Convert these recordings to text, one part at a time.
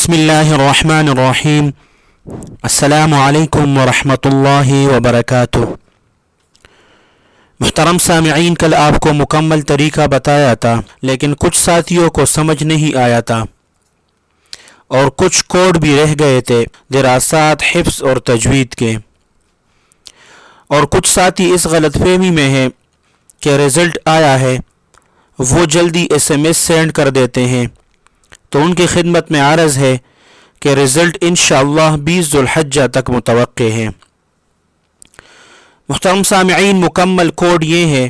بسم اللہ الرحمن الرحیم۔ السلام علیکم ورحمۃ اللہ وبرکاتہ۔ محترم سامعین، کل آپ کو مکمل طریقہ بتایا تھا، لیکن کچھ ساتھیوں کو سمجھ نہیں آیا تھا اور کچھ کوڈ بھی رہ گئے تھے دراسات، حفظ اور تجوید کے، اور کچھ ساتھی اس غلط فہمی میں ہیں کہ رزلٹ آیا ہے وہ جلدی SMS سینڈ کر دیتے ہیں، تو ان کی خدمت میں عرض ہے کہ رزلٹ انشاءاللہ 20 ذو الحجہ تک متوقع ہے۔ محترم سامعین، مکمل کوڈ یہ ہے،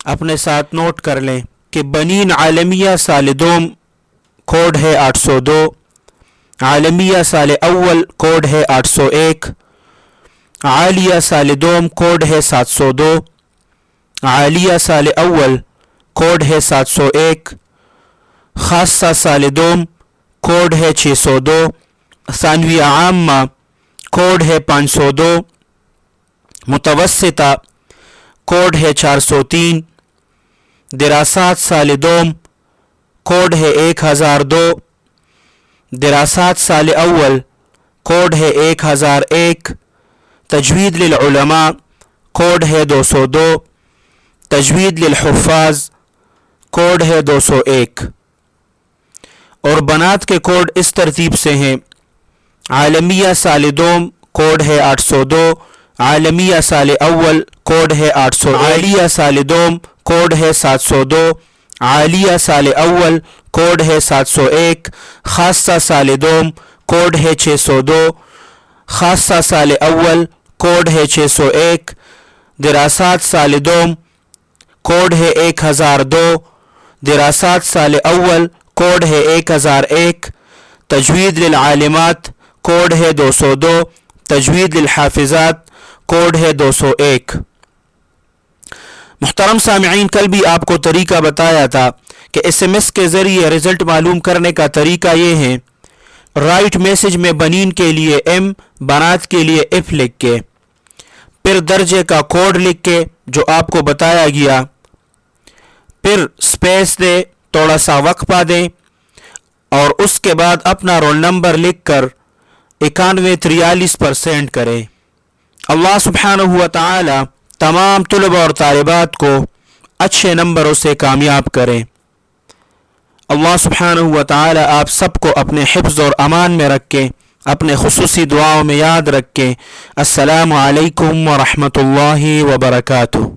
اپنے ساتھ نوٹ کر لیں کہ بنین عالمیہ سال دوم کوڈ ہے 802، عالمیہ سال اول کوڈ ہے 801، عالیہ سال دوم کوڈ ہے 702، عالیہ سال اول کوڈ ہے 701، خاصہ سال دوم کوڈ ہے 602، ثانویہ عامہ کوڈ ہے 502، متوسطہ کوڈ ہے 403، دراسات سال دوم کوڈ ہے 1002، دراسات سال اول کوڈ ہے 1001، تجوید للعلماء کوڈ ہے 202، تجوید للحفاظ کوڈ ہے 201، اور بنات کے کوڈ اس ترتیب سے ہیں: عالمیہ سال دوم کوڈ ہے 802، عالمیہ سال اول کوڈ ہے 800، عالیہ سال دوم کوڈ ہے 702، عالیہ سال اول کوڈ ہے 701، خاصہ سال دوم کوڈ ہے 602، خاصہ سال اول کوڈ ہے 601، دراسات سال دوم کوڈ ہے 1002، دراسات سال اول کوڈ ہے 1001، تجوید للعالمات کوڈ ہے 202، تجوید للحافظات کوڈ ہے 201۔ محترم سامعین، کل بھی آپ کو طریقہ بتایا تھا کہ SMS کے ذریعے رزلٹ معلوم کرنے کا طریقہ یہ ہے: رائٹ میسج میں بنین کے لیے M، بنات کے لیے F لکھ کے، پھر درجے کا کوڈ لکھ کے جو آپ کو بتایا گیا، پھر سپیس دے، تھوڑا سا وقفہ دیں، اور اس کے بعد اپنا رول نمبر لکھ کر 9143 پر سینڈ کریں۔ اللہ سبحانہ و تعالی تمام طلبہ اور طالبات کو اچھے نمبروں سے کامیاب کریں۔ اللہ سبحانہ و تعالی آپ سب کو اپنے حفظ اور امان میں رکھیں، اپنے خصوصی دعاؤں میں یاد رکھیں۔ السلام علیکم ورحمۃ اللہ وبرکاتہ۔